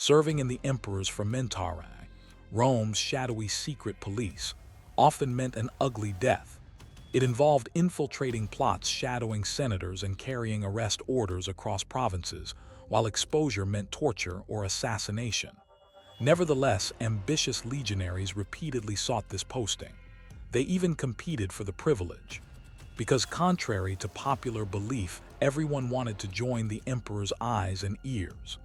serving in the emperor's frumentarii, Rome's shadowy secret police, often meant an ugly death. It involved infiltrating plots shadowing senators and carrying arrest orders across provinces, while exposure meant torture or assassination. Nevertheless, ambitious legionaries repeatedly sought this posting. They even competed for the privilege. Because contrary to popular belief, everyone wanted to join the emperor's eyes and ears.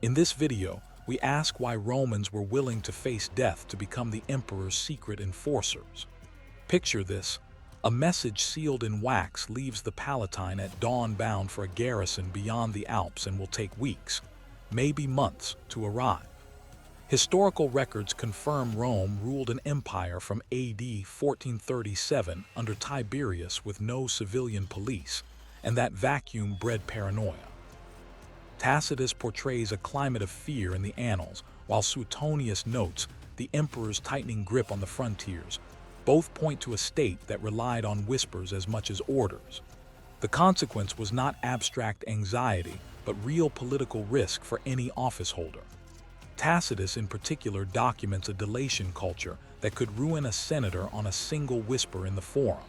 In this video, we ask why Romans were willing to face death to become the emperor's secret enforcers. Picture this: a message sealed in wax leaves the Palatine at dawn bound for a garrison beyond the Alps and will take weeks, maybe months, to arrive. Historical records confirm Rome ruled an empire from AD 1437 under Tiberius with no civilian police, and that vacuum bred paranoia. Tacitus portrays a climate of fear in the annals, while Suetonius notes the emperor's tightening grip on the frontiers. Both point to a state that relied on whispers as much as orders. The consequence was not abstract anxiety, but real political risk for any office holder. Tacitus in particular documents a delation culture that could ruin a senator on a single whisper in the forum.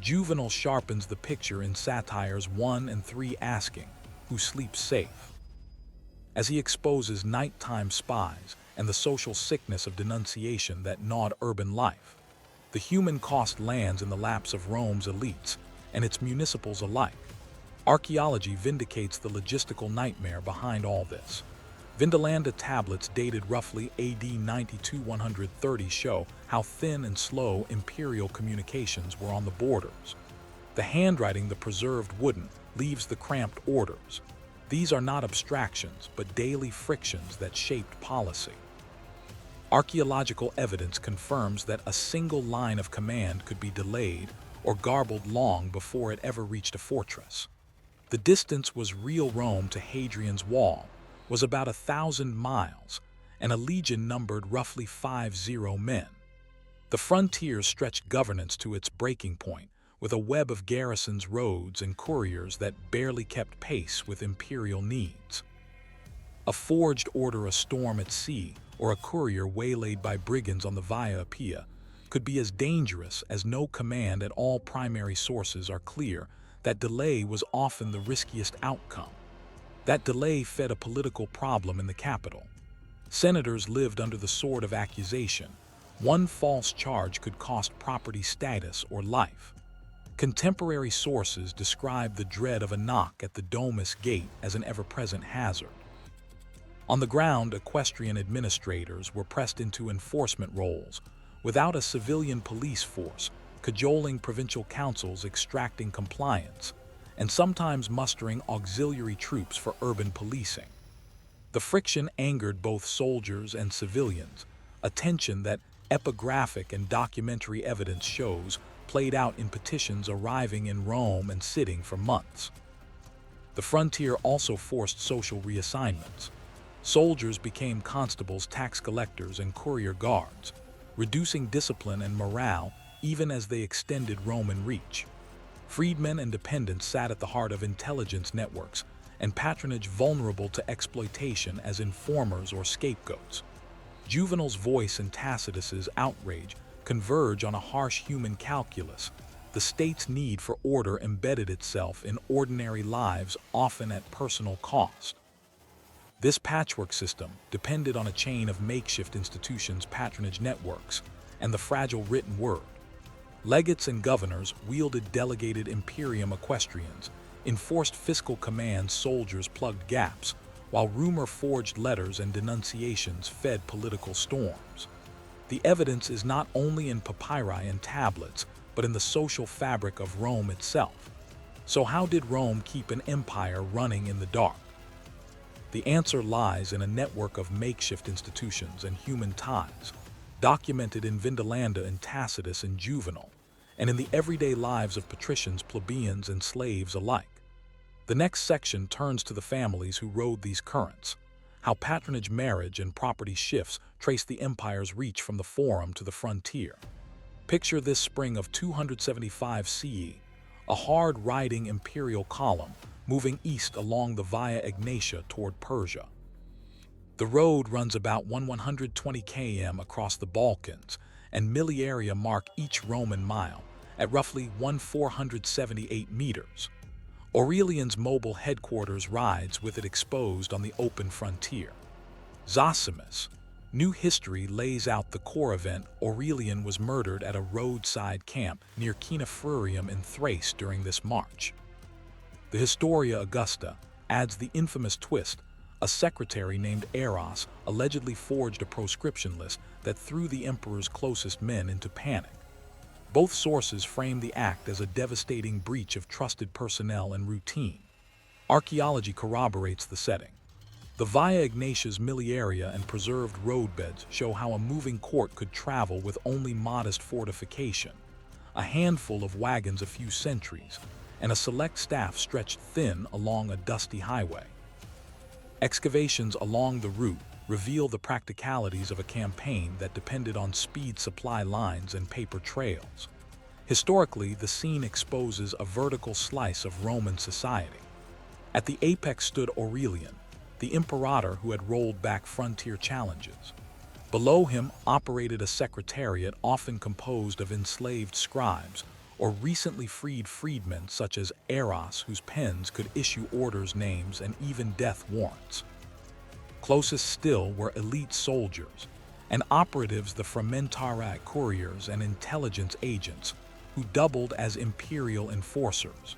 Juvenal sharpens the picture in satires 1 and 3, asking, "Who sleeps safe?" as he exposes nighttime spies and the social sickness of denunciation that gnawed urban life. The human cost lands in the laps of Rome's elites and its municipals alike. Archaeology vindicates the logistical nightmare behind all this. Vindolanda tablets dated roughly AD 90–130 show how thin and slow imperial communications were on the borders. The handwriting the preserved wouldn't leaves the cramped orders. These are not abstractions, but daily frictions that shaped policy. Archaeological evidence confirms that a single line of command could be delayed or garbled long before it ever reached a fortress. The distance was real. Rome to Hadrian's Wall was about 1,000 miles, and a legion numbered roughly 50 men. The frontiers stretched governance to its breaking point, with a web of garrisons, roads, and couriers that barely kept pace with imperial needs. A forged order, a storm at sea, or a courier waylaid by brigands on the Via Appia could be as dangerous as no command. At all primary sources are clear that delay was often the riskiest outcome. That delay fed a political problem in the capital. Senators lived under the sword of accusation. One false charge could cost property, status, or life. Contemporary sources describe the dread of a knock at the Domus gate as an ever-present hazard. On the ground, equestrian administrators were pressed into enforcement roles, without a civilian police force, cajoling provincial councils, extracting compliance, and sometimes mustering auxiliary troops for urban policing. The friction angered both soldiers and civilians, a tension that epigraphic and documentary evidence shows played out in petitions arriving in Rome and sitting for months. The frontier also forced social reassignments. Soldiers became constables, tax collectors, and courier guards, reducing discipline and morale even as they extended Roman reach. Freedmen and dependents sat at the heart of intelligence networks, and patronage vulnerable to exploitation as informers or scapegoats. Juvenal's voice and Tacitus's outrage converge on a harsh human calculus. The state's need for order embedded itself in ordinary lives, often at personal cost. This patchwork system depended on a chain of makeshift institutions, patronage networks, and the fragile written word. Legates and governors wielded delegated imperium, equestrians enforced fiscal commands, soldiers plugged gaps, while rumor forged letters and denunciations fed political storms. The evidence is not only in papyri and tablets, but in the social fabric of Rome itself. So how did Rome keep an empire running in the dark? The answer lies in a network of makeshift institutions and human ties, documented in Vindolanda and Tacitus and Juvenal, and in the everyday lives of patricians, plebeians, and slaves alike. The next section turns to the families who rode these currents, how patronage, marriage, and property shifts trace the empire's reach from the forum to the frontier. Picture this: spring of 275 CE, a hard-riding imperial column moving east along the Via Egnatia toward Persia. The road runs about 120 km across the Balkans, and Miliaria mark each Roman mile at roughly 1,478 meters. Aurelian's mobile headquarters rides with it exposed on the open frontier. Zosimus. New history lays out the core event. Aurelian was murdered at a roadside camp near Kinafrurium in Thrace during this march. The Historia Augusta adds the infamous twist. A secretary named Eros allegedly forged a proscription list that threw the emperor's closest men into panic. Both sources frame the act as a devastating breach of trusted personnel and routine. Archaeology corroborates the setting. The Via Ignatia's Miliaria and preserved roadbeds show how a moving court could travel with only modest fortification, a handful of wagons a few centuries, and a select staff stretched thin along a dusty highway. Excavations along the route reveal the practicalities of a campaign that depended on speed supply lines and paper trails. Historically, the scene exposes a vertical slice of Roman society. At the apex stood Aurelian, the imperator who had rolled back frontier challenges. Below him operated a secretariat often composed of enslaved scribes or recently freed freedmen such as Eros, whose pens could issue orders, names, and even death warrants. Closest still were elite soldiers and operatives, the frumentarii, couriers, and intelligence agents who doubled as imperial enforcers.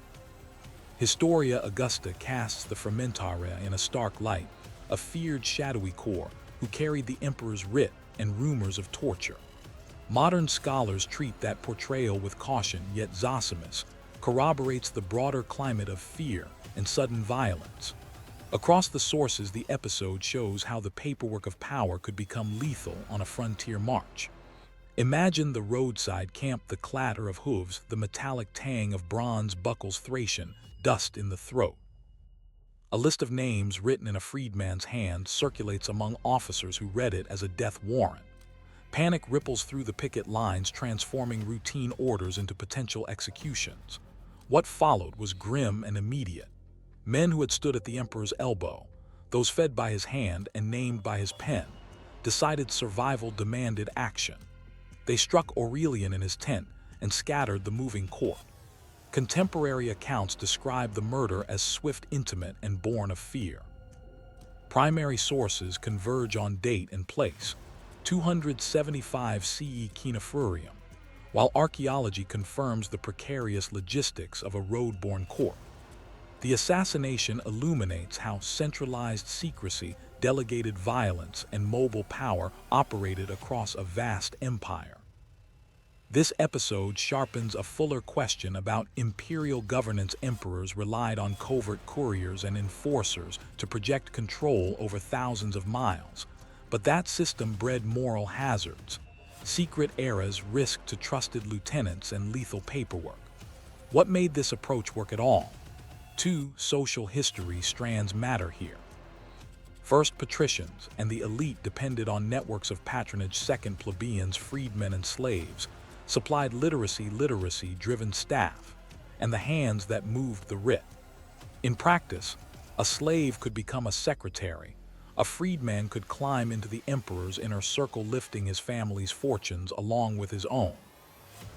Historia Augusta casts the frumentarii in a stark light, a feared shadowy corps who carried the emperor's writ and rumors of torture. Modern scholars treat that portrayal with caution, yet Zosimus corroborates the broader climate of fear and sudden violence. Across the sources, the episode shows how the paperwork of power could become lethal on a frontier march. Imagine the roadside camp, the clatter of hooves, the metallic tang of bronze buckles, Thracian dust in the throat. A list of names written in a freedman's hand circulates among officers who read it as a death warrant. Panic ripples through the picket lines, transforming routine orders into potential executions. What followed was grim and immediate. Men who had stood at the emperor's elbow, those fed by his hand and named by his pen, decided survival demanded action. They struck Aurelian in his tent and scattered the moving court. Contemporary accounts describe the murder as swift, intimate, and born of fear. Primary sources converge on date and place, 275 CE Kinafrurium, while archaeology confirms the precarious logistics of a road-borne court. The assassination illuminates how centralized secrecy, delegated violence, and mobile power operated across a vast empire. This episode sharpens a fuller question about imperial governance. Emperors relied on covert couriers and enforcers to project control over thousands of miles, but that system bred moral hazards. Secret eras risked to trusted lieutenants and lethal paperwork. What made this approach work at all? Two social history strands matter here. First, patricians and the elite depended on networks of patronage. Second, plebeians, freedmen, and slaves supplied literacy-driven staff, and the hands that moved the writ. In practice, a slave could become a secretary. A freedman could climb into the emperor's inner circle, lifting his family's fortunes along with his own.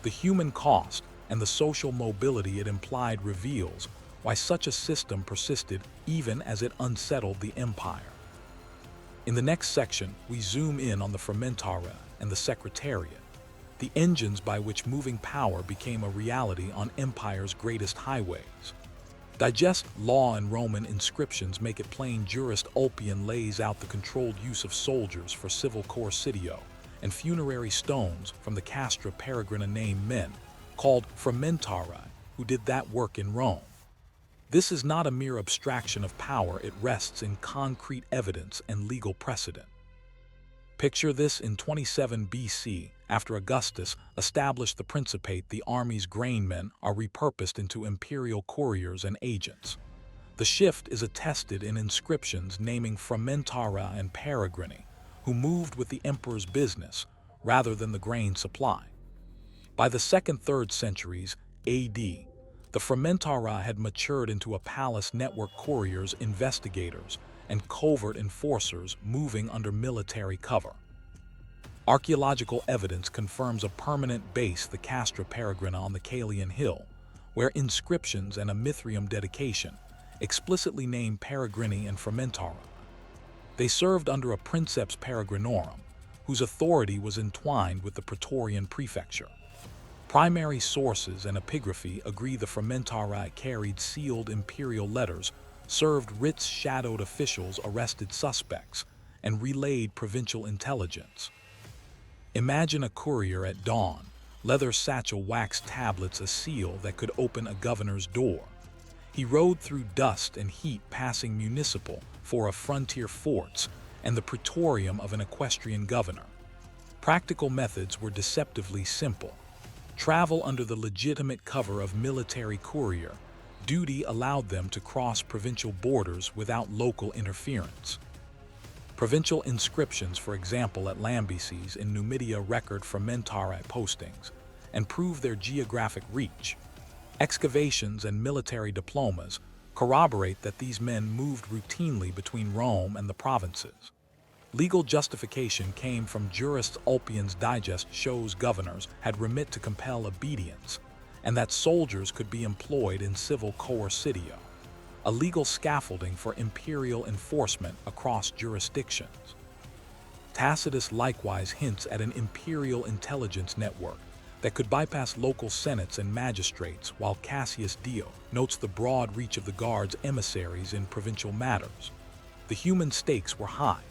The human cost and the social mobility it implied reveals why such a system persisted even as it unsettled the empire. In the next section, we zoom in on the frumentarii and the secretariat, the engines by which moving power became a reality on empire's greatest highways. Digest law and Roman inscriptions make it plain. Jurist Ulpian lays out the controlled use of soldiers for civil coercitio, and funerary stones from the Castra Peregrina name men, called frumentarii, who did that work in Rome. This is not a mere abstraction of power, it rests in concrete evidence and legal precedent. Picture this: in 27 BC, after Augustus established the Principate, the army's grain men are repurposed into imperial couriers and agents. The shift is attested in inscriptions naming frumentarii and peregrini, who moved with the emperor's business rather than the grain supply. By the 2nd-3rd centuries AD, the frumentarii had matured into a palace network: couriers, investigators, and covert enforcers moving under military cover. Archaeological evidence confirms a permanent base, the Castra Peregrina on the Caelian Hill, where inscriptions and a Mithrium dedication explicitly name Peregrini and frumentarii. They served under a princeps peregrinorum, whose authority was entwined with the Praetorian prefecture. Primary sources and epigraphy agree the frumentarii carried sealed imperial letters, served writs, shadowed officials, arrested suspects, and relayed provincial intelligence. Imagine a courier at dawn, leather satchel, wax tablets, a seal that could open a governor's door. He rode through dust and heat, passing municipal for a frontier forts and the praetorium of an equestrian governor. Practical methods were deceptively simple. Travel under the legitimate cover of military courier. Duty allowed them to cross provincial borders without local interference. Provincial inscriptions, for example at Lambesis in Numidia, record frumentarii postings and prove their geographic reach. Excavations and military diplomas corroborate that these men moved routinely between Rome and the provinces. Legal justification came from jurists. Ulpian's Digest shows governors had remit to compel obedience, and that soldiers could be employed in civil coercitio, a legal scaffolding for imperial enforcement across jurisdictions. Tacitus likewise hints at an imperial intelligence network that could bypass local senates and magistrates, while Cassius Dio notes the broad reach of the guard's emissaries in provincial matters. The human stakes were high.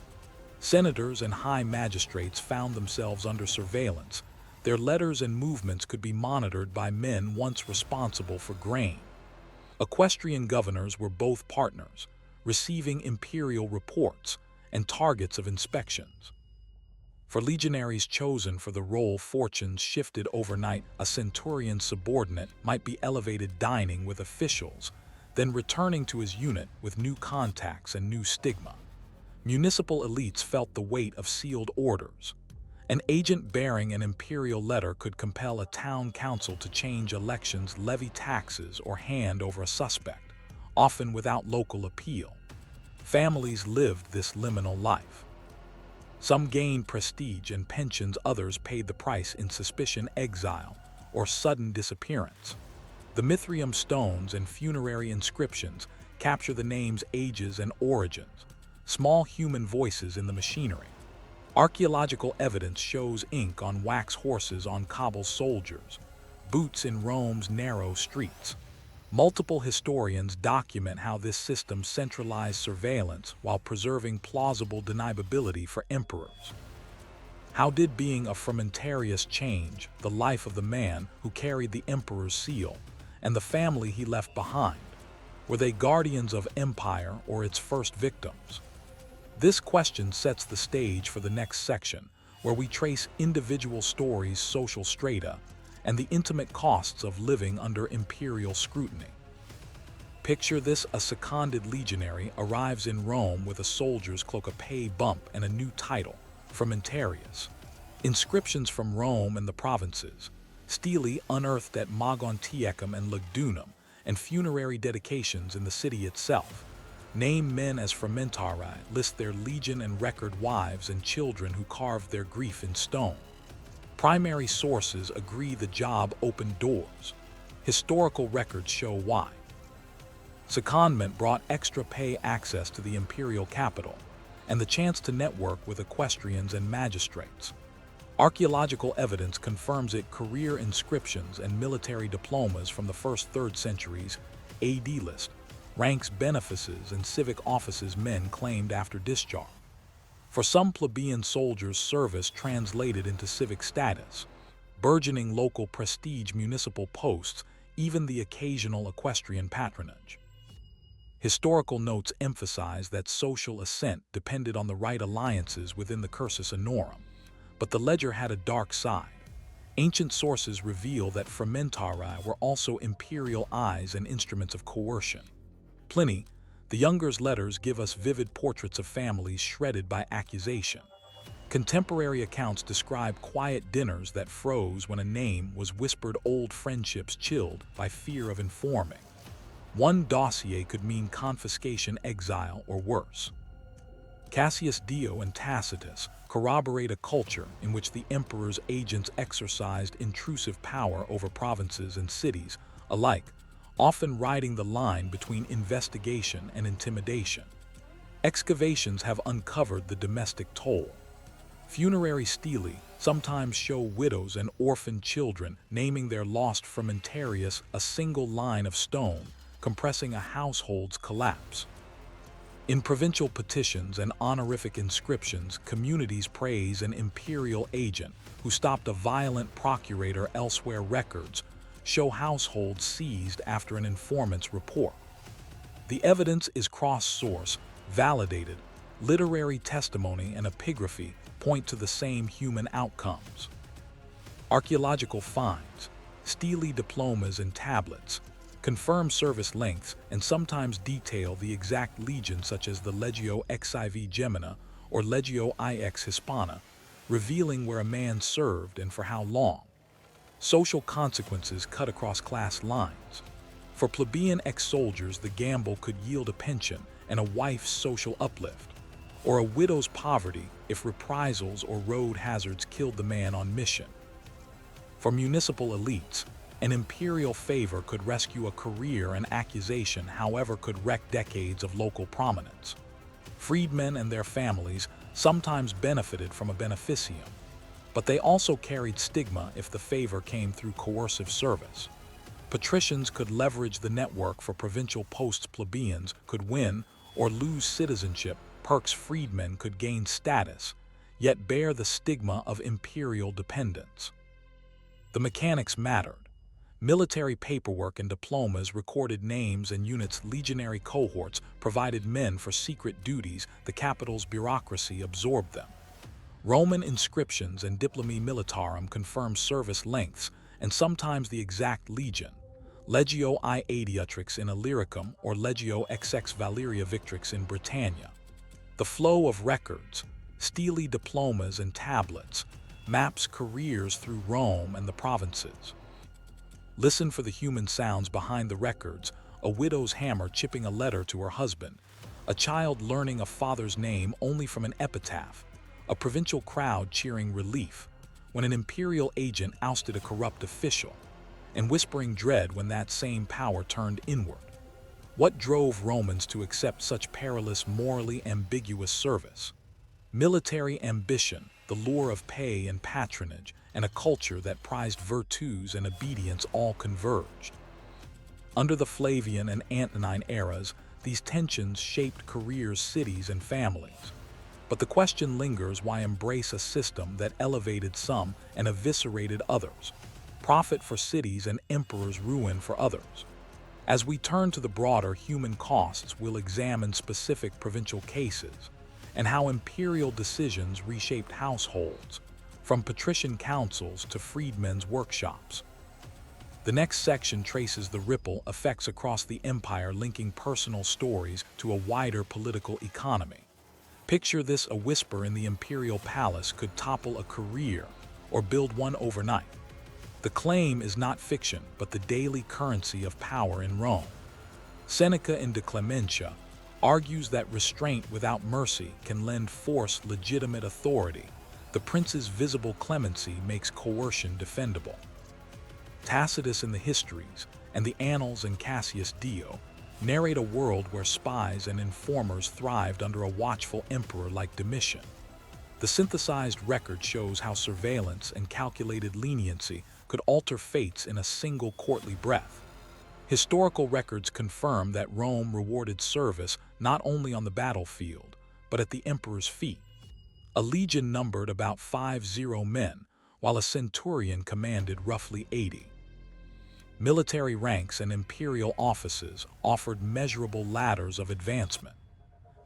Senators and high magistrates found themselves under surveillance. Their letters and movements could be monitored by men once responsible for grain. Equestrian governors were both partners, receiving imperial reports and targets of inspections. For legionaries chosen for the role, fortunes shifted overnight. A centurion subordinate might be elevated, dining with officials, then returning to his unit with new contacts and new stigma. Municipal elites felt the weight of sealed orders. An agent bearing an imperial letter could compel a town council to change elections, levy taxes, or hand over a suspect, often without local appeal. Families lived this liminal life. Some gained prestige and pensions, others paid the price in suspicion, exile, or sudden disappearance. The Mithrium stones and funerary inscriptions capture the names, ages, and origins, small human voices in the machinery. Archaeological evidence shows ink on wax horses on cobble, soldiers, boots in Rome's narrow streets. Multiple historians document how this system centralized surveillance while preserving plausible deniability for emperors. How did being a frumentarius change the life of the man who carried the emperor's seal and the family he left behind? Were they guardians of empire or its first victims? This question sets the stage for the next section, where we trace individual stories, social strata, and the intimate costs of living under imperial scrutiny. Picture this: a seconded legionary arrives in Rome with a soldier's cloak, a pay bump, and a new title, frumentarius. Inscriptions from Rome and the provinces, stelae unearthed at Mogontiacum and Lugdunum, and funerary dedications in the city itself. Name men as frumentarii, list their legion, and record wives and children who carved their grief in stone. Primary sources agree the job opened doors. Historical records show why. Secondment brought extra pay, access to the imperial capital, and the chance to network with equestrians and magistrates. Archaeological evidence confirms it. Career inscriptions and military diplomas from the 1st-3rd centuries AD list ranks, benefices, and civic offices men claimed after discharge. For some plebeian soldiers, service translated into civic status, burgeoning local prestige, municipal posts, even the occasional equestrian patronage. Historical notes emphasize that social ascent depended on the right alliances within the cursus honorum, but the ledger had a dark side. Ancient sources reveal that frumentarii were also imperial eyes and instruments of coercion. Pliny, the Younger's letters, give us vivid portraits of families shredded by accusation. Contemporary accounts describe quiet dinners that froze when a name was whispered, old friendships chilled by fear of informing. One dossier could mean confiscation, exile, or worse. Cassius Dio and Tacitus corroborate a culture in which the emperor's agents exercised intrusive power over provinces and cities alike, often riding the line between investigation and intimidation. Excavations have uncovered the domestic toll. Funerary stelae sometimes show widows and orphaned children naming their lost frumentaries, a single line of stone, compressing a household's collapse. In provincial petitions and honorific inscriptions, communities praise an imperial agent who stopped a violent procurator elsewhere. Records show households seized after an informant's report. The evidence is cross-source, validated. Literary testimony and epigraphy point to the same human outcomes. Archaeological finds, stele diplomas and tablets, confirm service lengths and sometimes detail the exact legion, such as the Legio XIV Gemina or Legio IX Hispana, revealing where a man served and for how long. Social consequences cut across class lines. For plebeian ex-soldiers, the gamble could yield a pension and a wife's social uplift, or a widow's poverty if reprisals or road hazards killed the man on mission. For municipal elites, an imperial favor could rescue a career, and accusation, however, could wreck decades of local prominence. Freedmen and their families sometimes benefited from a beneficium, but they also carried stigma if the favor came through coercive service. Patricians could leverage the network for provincial posts. Plebeians could win or lose citizenship. Perks. Freedmen could gain status, yet bear the stigma of imperial dependence. The mechanics mattered. Military paperwork and diplomas recorded names and units. Legionary cohorts provided men for secret duties. The capital's bureaucracy absorbed them. Roman inscriptions and diplomi militarum confirm service lengths and sometimes the exact legion. Legio I Adiutrix in Illyricum or Legio XX Valeria Victrix in Britannia. The flow of records, stele diplomas and tablets, maps careers through Rome and the provinces. Listen for the human sounds behind the records: a widow's hammer chipping a letter to her husband, a child learning a father's name only from an epitaph, a provincial crowd cheering relief when an imperial agent ousted a corrupt official, and whispering dread when that same power turned inward. What drove Romans to accept such perilous, morally ambiguous service? Military ambition, the lure of pay and patronage, and a culture that prized virtues and obedience all converged. Under the Flavian and Antonine eras, these tensions shaped careers, cities, and families. But the question lingers: why embrace a system that elevated some and eviscerated others? Profit for cities and emperors, ruin for others. As we turn to the broader human costs, we'll examine specific provincial cases and how imperial decisions reshaped households, from patrician councils to freedmen's workshops. The next section traces the ripple effects across the empire, linking personal stories to a wider political economy. Picture this: a whisper in the imperial palace could topple a career or build one overnight. The claim is not fiction, but the daily currency of power in Rome. Seneca in De Clementia argues that restraint without mercy can lend force legitimate authority. The prince's visible clemency makes coercion defendable. Tacitus in the Histories and the Annals and Cassius Dio narrate a world where spies and informers thrived under a watchful emperor like Domitian. The synthesized record shows how surveillance and calculated leniency could alter fates in a single courtly breath. Historical records confirm that Rome rewarded service not only on the battlefield, but at the emperor's feet. A legion numbered about 50 men, while a centurion commanded roughly 80. Military ranks and imperial offices offered measurable ladders of advancement.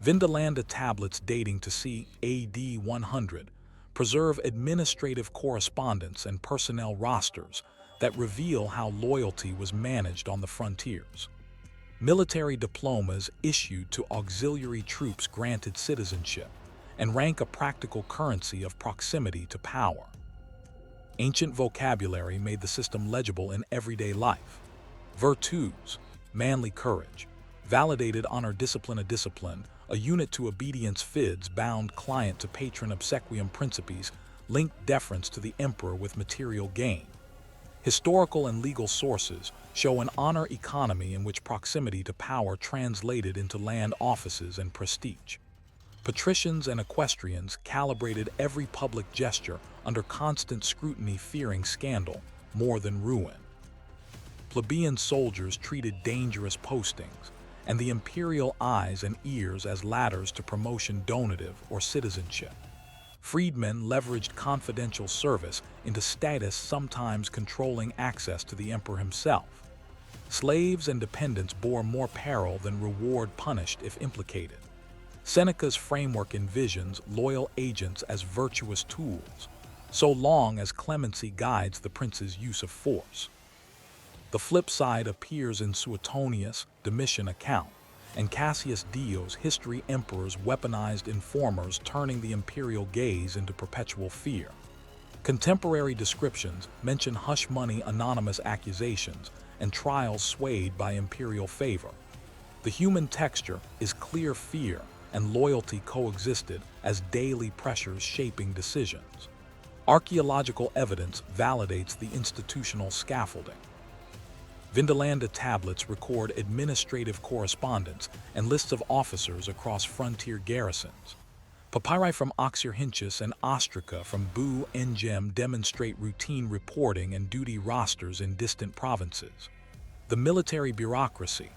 Vindolanda tablets dating to c. AD 100 preserve administrative correspondence and personnel rosters that reveal how loyalty was managed on the frontiers. Military diplomas issued to auxiliary troops granted citizenship and rank a practical currency of proximity to power. Ancient vocabulary made the system legible in everyday life. Virtues, manly courage, validated honor, discipline, a discipline, a unit to obedience fides bound client to patron obsequium principes, linked deference to the emperor with material gain. Historical and legal sources show an honor economy in which proximity to power translated into land offices and prestige. Patricians and equestrians calibrated every public gesture under constant scrutiny, fearing scandal more than ruin. Plebeian soldiers treated dangerous postings, and the imperial eyes and ears as ladders to promotion, donative, or citizenship. Freedmen leveraged confidential service into status, sometimes controlling access to the emperor himself. Slaves and dependents bore more peril than reward, punished if implicated. Seneca's framework envisions loyal agents as virtuous tools, so long as clemency guides the prince's use of force. The flip side appears in Suetonius' Domitian account, and Cassius Dio's history. Emperors weaponized informers, turning the imperial gaze into perpetual fear. Contemporary descriptions mention hush money, anonymous accusations, and trials swayed by imperial favor. The human texture is clear. Fear and loyalty coexisted as daily pressures shaping decisions. Archaeological evidence validates the institutional scaffolding. Vindolanda tablets record administrative correspondence and lists of officers across frontier garrisons. Papyri from Oxyrhynchus and Ostraca from Bu Ngem demonstrate routine reporting and duty rosters in distant provinces. The military bureaucracy,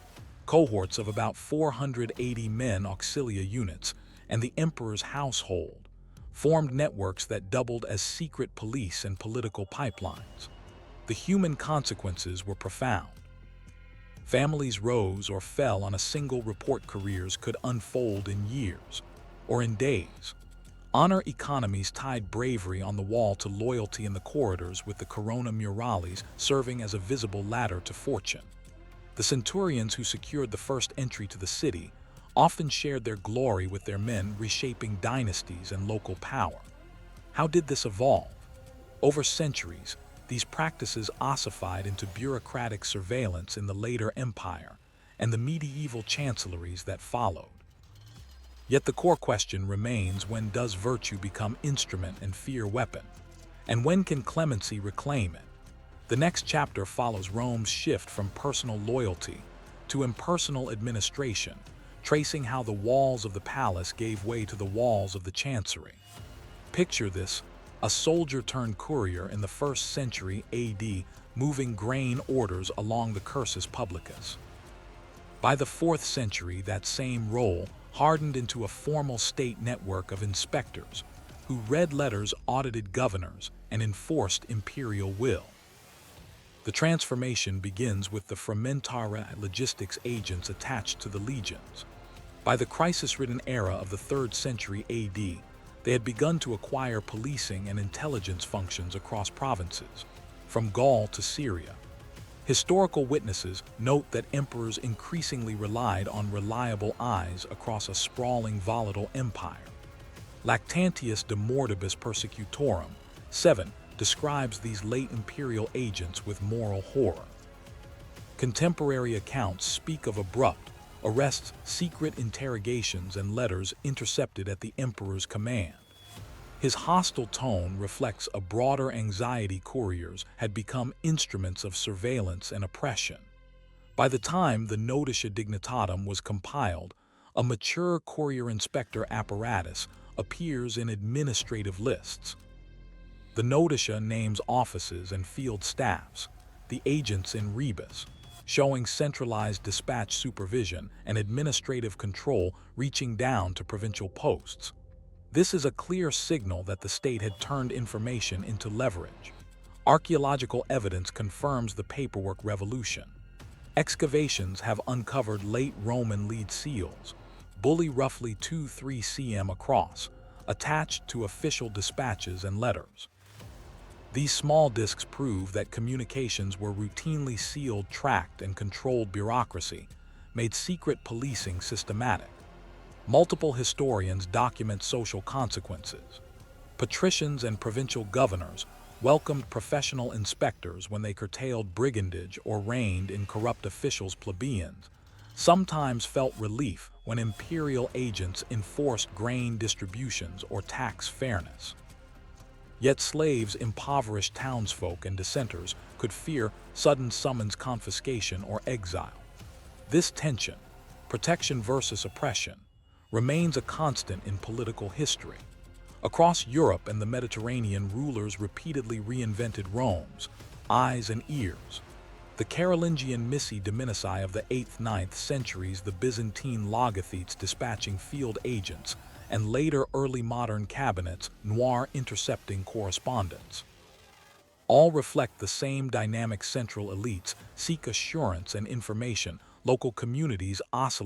cohorts of about 480 men, auxilia units, and the emperor's household, formed networks that doubled as secret police and political pipelines. The human consequences were profound. Families rose or fell on a single report. Careers could unfold in years or in days. Honor economies tied bravery on the wall to loyalty in the corridors, with the corona murales serving as a visible ladder to fortune. The centurions who secured the first entry to the city often shared their glory with their men, reshaping dynasties and local power. How did this evolve? Over centuries, these practices ossified into bureaucratic surveillance in the later empire and the medieval chancelleries that followed. Yet the core question remains: when does virtue become instrument and fear weapon? And when can clemency reclaim it? The next chapter follows Rome's shift from personal loyalty to impersonal administration, tracing how the walls of the palace gave way to the walls of the chancery. Picture this: a soldier turned courier in the 1st century AD, moving grain orders along the cursus publicus. By the 4th century, that same role hardened into a formal state network of inspectors who read letters, audited governors, and enforced imperial will. The transformation begins with the frumentarii, logistics agents attached to the legions. By the crisis-ridden era of the 3rd century AD, they had begun to acquire policing and intelligence functions across provinces, from Gaul to Syria. Historical witnesses note that emperors increasingly relied on reliable eyes across a sprawling, volatile empire. Lactantius de Mortibus Persecutorum 7 describes these late imperial agents with moral horror. Contemporary accounts speak of abrupt arrests, secret interrogations, and letters intercepted at the emperor's command. His hostile tone reflects a broader anxiety. Couriers had become instruments of surveillance and oppression. By the time the Notitia Dignitatum was compiled, a mature courier inspector apparatus appears in administrative lists. The Notitia names offices and field staffs, the agents in rebus, showing centralized dispatch supervision and administrative control reaching down to provincial posts. This is a clear signal that the state had turned information into leverage. Archaeological evidence confirms the paperwork revolution. Excavations have uncovered late Roman lead seals, bully roughly 2-3 cm across, attached to official dispatches and letters. These small discs prove that communications were routinely sealed. Tracked and controlled bureaucracy made secret policing systematic. Multiple historians document social consequences. Patricians and provincial governors welcomed professional inspectors when they curtailed brigandage or reined in corrupt officials. Plebeians sometimes felt relief when imperial agents enforced grain distributions or tax fairness. Yet slaves, impoverished townsfolk, and dissenters could fear sudden summons, confiscation, or exile. This tension, protection versus oppression, remains a constant in political history. Across Europe and the Mediterranean, rulers repeatedly reinvented Rome's eyes and ears. The Carolingian missi dominici of the 8th–9th centuries, the Byzantine logothetes dispatching field agents, and later early modern cabinets noir intercepting correspondence. All reflect the same dynamic: central elites seek assurance and information, local communities oscillate